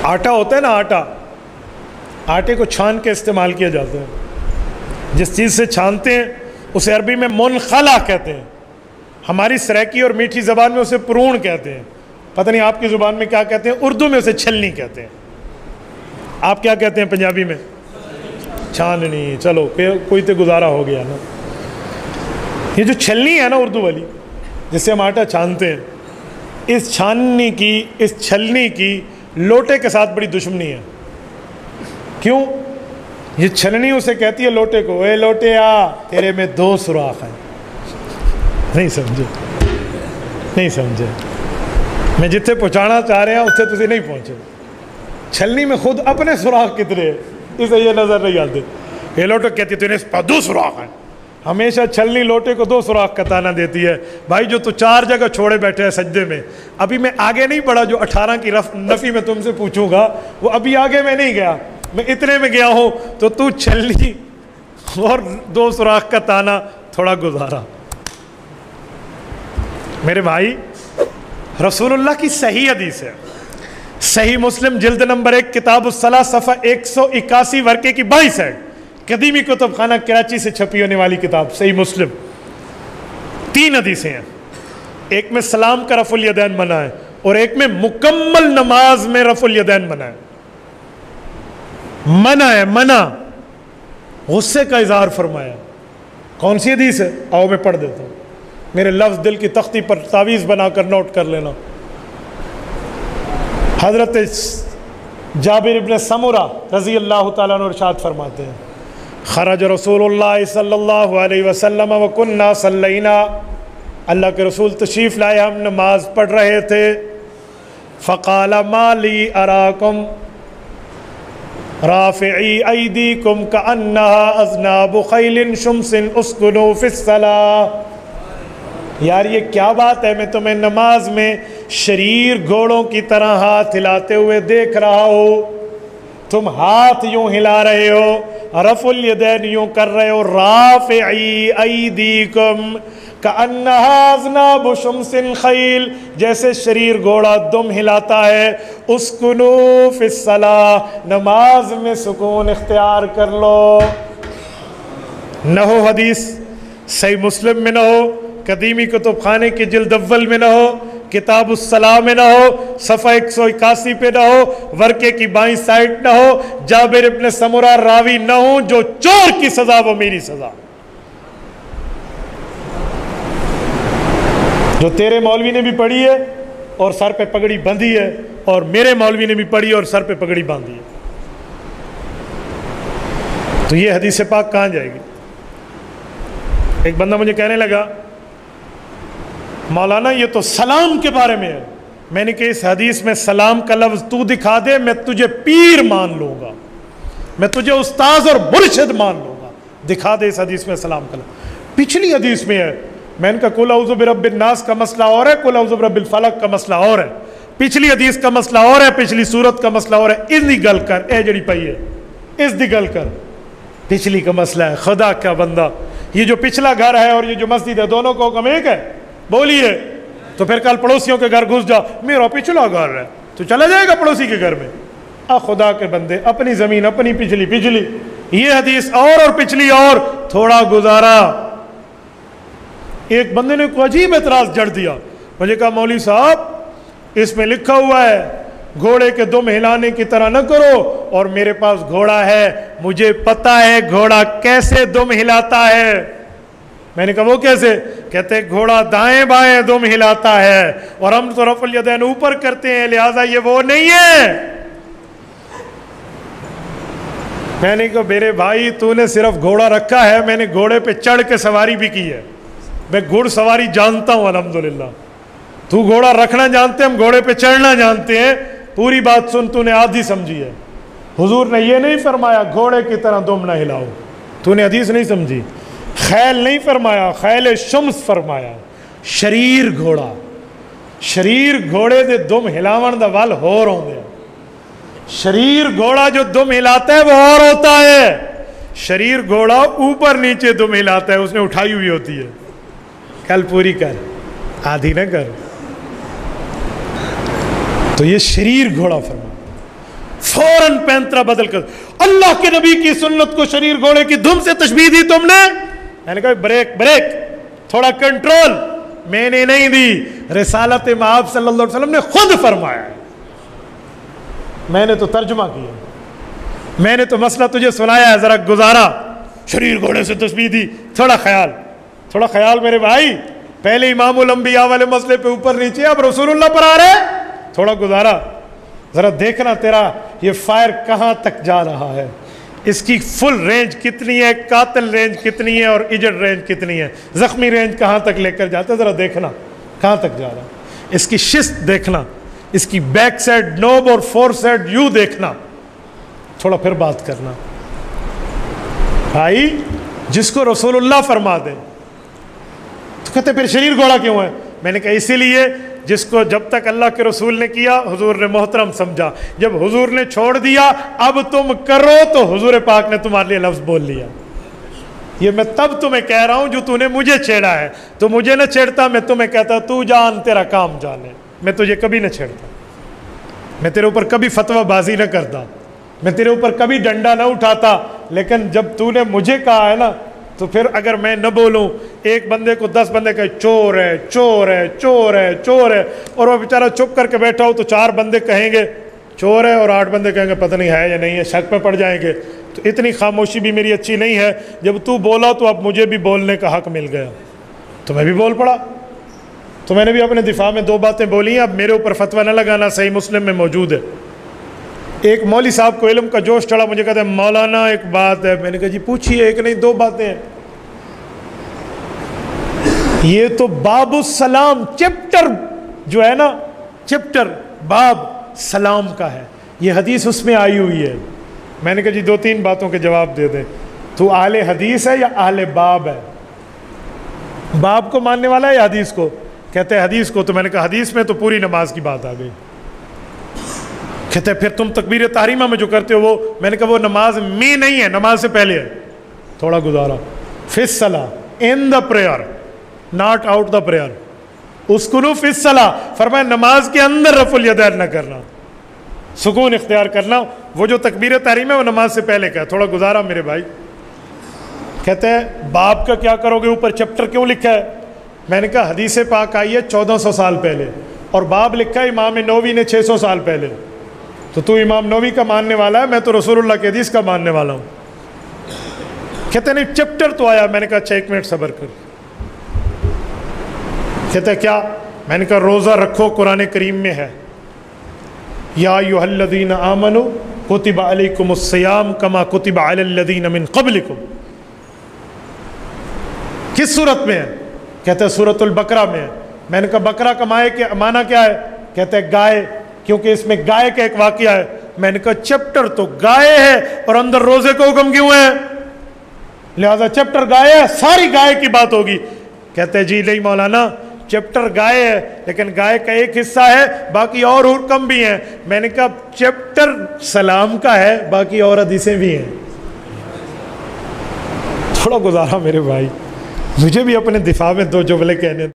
آٹا ہوتا ہے نا آٹا، آٹے کو چھان کے استعمال کیا جاتا ہے. جس چیز سے چھانتے ہیں اسے عربی میں منخلا کہتے ہیں، ہماری سریکی اور میٹھی زبان میں اسے پرون کہتے ہیں. پتہ نہیں آپ کی زبان میں کیا کہتے ہیں، اردو میں اسے چھلنی کہتے ہیں. آپ کیا کہتے ہیں پنجابی میں؟ چھاننی. چلو کوئی تو گزارا ہو گیا نا. یہ جو چھلنی ہے نا اردو والی جس سے ہم آٹا چھانتے ہیں، اس چھاننی کی، اس چھلنی کی لوٹے کے ساتھ بڑی دشمنی ہے. کیوں؟ یہ چھلنی اسے کہتی ہے لوٹے کو، اے لوٹے آ، تیرے میں 2 سوراخ ہیں. نہیں سمجھے؟ نہیں سمجھے؟ میں جتنے پہنچانا چاہ رہے ہیں اتنے تسی نہیں پہنچے. چھلنی میں خود اپنے سوراخ کتنے ہیں اسے یہ نظر نہیں آتے. یہ لوٹے کہتی ہے تیرے پر 2 سوراخ ہیں. ہمیشہ چھلنی لوٹے کو 2 سوراخ کا تانا دیتی ہے. بھائی جو تو 4 جگہ چھوڑے بیٹھے ہیں سجدے میں، ابھی میں آگے نہیں بڑھا. جو 18 کی نفی میں تم سے پوچھوں گا وہ ابھی آگے میں نہیں گیا، میں اتنے میں گیا ہوں. تو چھلنی اور 2 سوراخ کا تانا تھوڑا گزارا. میرے بھائی رسول اللہ کی صحیح حدیث ہے، صحیح مسلم جلد نمبر 1 کتاب الصلاۃ صفحہ 181 ورقے کی 22 ہے، قدیمی کتب خانہ کراچی سے چھپی ہونے والی کتاب صحیح مسلم. 3 حدیثیں ہیں. ایک میں سلام کا رفع الیدین منع ہے، اور ایک میں مکمل نماز میں رفع الیدین منع ہے. منع ہے، منع، غصے کا اظہار فرمایا. کون سی حدیث ہے؟ آؤ میں پڑھ دیتا ہوں. میرے لفظ دل کی تختی پر تعویذ بنا کر نوٹ کر لینا. حضرت جابر ابن سمرہ رضی اللہ تعالیٰ عنہ ارشاد فرماتے ہیں، خرج رسول اللہ صلی اللہ علیہ وسلم وکننا صلینا، اللہ کے رسول تشریف لائے، ہم نماز پڑھ رہے تھے. فقال ما لی اراکم رافعی ایدیکم کانہا اذناب خیل شمس اسکنوا فی الصلاۃ. یار یہ کیا بات ہے، میں تمہیں نماز میں شریر گھوڑوں کی طرح ہاتھ ہلاتے ہوئے دیکھ رہا ہوں. تم ہاتھ یوں ہلا رہے ہو، رفع الیدین یوں کر رہے ہو، رافعی ایدیکم کانہا اذناب شمس خیل، جیسے شریر گھوڑا دم ہلاتا ہے. اسکنوا فی الصلاۃ، نماز میں سکون اختیار کر لو. نہ ہو حدیث صحیح مسلم میں، نہ ہو قدیمی کتب خانے کی جلد اول میں، نہ ہو کتاب الصلاۃ میں، نہ ہو صفحہ 181 پہ، نہ ہو ورقے کی بائیں سائٹ، نہ ہو جابر ابن سمرہ راوی نہ ہو. جو چور کی سزا وہ میری سزا. جو تیرے مولوی نے بھی پڑھی ہے اور سر پہ پگڑی بندھی ہے، اور میرے مولوی نے بھی پڑھی اور سر پہ پگڑی باندھی ہے. تو یہ حدیث پاک کہاں جائے گی؟ ایک بندہ مجھے کہنے لگا مولانا یہ تو سلام کے بارے میں ہے. میں نے کہا اس حدیث میں سلام کا لفظ تو دکھا دے، میں تجھے پیر مان لوں گا، میں تجھے استاذ اور مرشد مان لوں گا. دکھا دے اس حدیث میں سلام کا لفظ. پچھلی حدیث میں ہے. میں نے کہا قل اعوذ برب الناس کا مسئلہ اور ہے، قل اعوذ برب الفلق کا مسئلہ اور ہے. پچھلی حدیث کا مسئلہ اور ہے، پچھلی سورت کا مسئلہ اور ہے. اس دی گل کر، اے جڑی پئی ہے اس دی گل کر. پچھلی کا مسئلہ ہے. خدا کا بندہ، یہ جو پچھلا گھر ہے اور یہ جو مسجد ہے دونوں کو حکم ایک ہے. بولیے تو پھر کل پڑوسیوں کے گھر گھس جا، میرا پچھلا گھر ہے تو چلا جائے گا پڑوسی کے گھر میں. خدا کے بندے، اپنی زمین اپنی، پچھلی پچھلی. یہ حدیث اور پچھلی اور، تھوڑا گزارا. ایک بندے نے کوئی عجیب اعتراض جڑ دیا. مجھے کہا مولوی صاحب اس میں لکھا ہوا ہے گھوڑے کے دم ہلانے کی طرح نہ کرو، اور میرے پاس گھوڑا ہے، مجھے پتا ہے گھوڑا کیسے دم ہلاتا ہے. میں نے کہا وہ کیسے؟ کہتے گھوڑا دائیں بائیں دم ہلاتا ہے، اور ہم تو رفع الیدین اوپر کرتے ہیں، لہٰذا یہ وہ نہیں ہے. میں نے کہا میرے بھائی تو نے صرف گھوڑا رکھا ہے، میں نے گھوڑے پہ چڑھ کے سواری بھی کی ہے. میں گھڑ سواری جانتا ہوں الحمدللہ. تو گھوڑا رکھنا جانتے، ہم گھوڑے پہ چڑھنا جانتے ہیں. پوری بات سن، تو نے آدھی سمجھی ہے. حضور نے یہ نہیں فرمایا گھوڑے کی طرح دم نہ ہلاؤ. تو نے حدیث نہیں سمجھی. خیل نہیں فرمایا، خیل شمس فرمایا. شریر گھوڑا، شریر گھوڑے دے دم ہلاون دا ول ہور ہوندے. شریر گھوڑا جو دم ہلاتا ہے وہ اور ہوتا ہے. شریر گھوڑا اوپر نیچے دم ہلاتا ہے، اس نے اٹھائی ہوئی ہوتی ہے. کل پوری کر، آدھی نہ کر. تو یہ شریر گھوڑا فرما. فوراً پینترا بدل کر اللہ کے نبی کی سنت کو شریر گھوڑے کی دھم سے تشبیہ دی تم نے. میں نے کہا بریک بریک, تھوڑا کنٹرول. میں نے نہیں دی, رسالت مآب صلی اللہ علیہ وسلم نے خود فرمایا ہے. میں نے تو ترجمہ کیا, میں نے تو مسئلہ تجھے سنایا ہے, ذرا گزارا. شریر گھوڑے سے تشبیہ دی, تھوڑا خیال میرے بھائی. پہلے امام الانبیاء والے مسئلے پہ اوپر نیچے, اب رسول اللہ پر آ رہے, تھوڑا گزارا. ذرا دیکھنا تیرا یہ فائر کہاں تک جا رہا ہے, اس کی فل رینج کتنی ہے, قاتل رینج کتنی ہے, اور ایجڈ رینج کتنی ہے, زخمی رینج کہاں تک لے کر جاتا ہے. ذرا دیکھنا کہاں تک جا رہا ہے, اس کی شست دیکھنا, اس کی بیک سائڈ نوب اور فور سائڈ یو دیکھنا, تھوڑا پھر بات کرنا. بھائی جس کو رسول اللہ فرما دے تو کہتے پھر شریر گھوڑا کیوں ہے. میں نے کہا اسی لیے جس کو جب تک اللہ کے رسول نے کیا حضور نے محترم سمجھا, جب حضور نے چھوڑ دیا اب تم کرو تو حضور پاک نے تمہارے لیے لفظ بول لیا. یہ میں تب تمہیں کہہ رہا ہوں جو تو نے مجھے چھیڑا ہے. تو مجھے نہ چھیڑتا, میں تمہیں کہتا تو جان تیرا کام جانے. میں تجھے کبھی نہ چھیڑتا, میں تیرے اوپر کبھی فتویٰ بازی نہ کرتا, میں تیرے اوپر کبھی ڈنڈا نہ اٹھاتا. لیکن جب تو نے مجھے کہا ہے نا, تو پھر اگر میں نہ بولوں, ایک بندے کو 10 بندے کہے چور ہے چور ہے چور ہے چور ہے, اور وہ بیچارہ چپ کر کے بیٹھا ہو, تو 4 بندے کہیں گے چور ہے اور 8 بندے کہیں گے پتہ نہیں ہے یا نہیں ہے, شک پہ پڑ جائیں گے. تو اتنی خاموشی بھی میری اچھی نہیں ہے. جب تو بولا تو اب مجھے بھی بولنے کا حق مل گیا, تو میں بھی بول پڑا. تو میں نے بھی اپنے دفاع میں 2 باتیں بولی ہیں. اب میرے اوپر فتویٰ نہ لگانا, صحیح مسلم میں موجود ہے. ایک مولوی صاحب کو علم کا جوش چڑھا, مجھے کہتے ہیں مولانا ایک بات ہے. میں نے کہا جی پوچھیے. ایک نہیں 2 باتیں ہیں. یہ تو باب السلام چیپٹر جو ہے نا, چیپٹر باب سلام کا ہے, یہ حدیث اس میں آئی ہوئی ہے. میں نے کہا جی 2-3 باتوں کے جواب دے دیں. تو اہل حدیث ہے یا اہل باب ہے؟ باب کو ماننے والا ہے یا حدیث کو؟ کہتے ہیں حدیث کو. تو میں نے کہا حدیث میں تو پوری نماز کی بات آ گئی. کہتے ہیں پھر تم تکبیر تحریمہ میں جو کرتے ہو وہ, میں نے کہا وہ نماز میں نہیں ہے, نماز سے پہلے ہے. تھوڑا گزارا. فی الصلاۃ, in the prayer, not out the prayer. اسکنو فی الصلاۃ, فرمایا نماز کے اندر رفع الیدین نہ کرنا, سکون اختیار کرنا. وہ جو تکبیر تحریم ہے وہ نماز سے پہلے کا ہے. تھوڑا گزارا میرے بھائی. کہتے ہیں باب کا کیا کرو گے, اوپر چیپٹر کیوں لکھا ہے؟ میں نے کہا حدیث پاک آئی ہے 1400 سال پہلے, اور باب لکھا ہے امام نووی نے 600 سال پہلے. تو امام نووی کا ماننے والا ہے, میں تو رسول اللہ کی حدیث کا ماننے والا ہوں. کہتے نہیں چیپٹر تو آیا. میں نے کہا اچھا 1 منٹ صبر کر. کہتے ہیں کیا؟ میں نے کہا روزہ رکھو, قرآن کریم میں ہے یا ایھا الذین آمنوا کتب علیکم الصیام کما کتب علی الذین من قبلکم. کس صورت میں ہے؟ کہتے ہیں سورۃ البقرہ میں ہے. میں نے کہا بقرہ کا معنی کیا ہے؟ کہتے ہیں گائے, کیونکہ اس میں گائے کا ایک واقعہ ہے. میں نے کہا چیپٹر تو گائے ہے اور اندر روزے کا حکم کیوں ہے؟ لہذا چیپٹر گائے ہے, ساری گائے کی بات ہوگی. کہتے ہیں جی نہیں مولانا, چیپٹر گائے ہے لیکن گائے کا ایک حصہ ہے, باقی اور حکم بھی ہیں. میں نے کہا چیپٹر سلام کا ہے, باقی اور حدیثیں بھی ہیں. تھوڑا گزارا میرے بھائی, مجھے بھی اپنے دفاع میں 2 جملے کہنے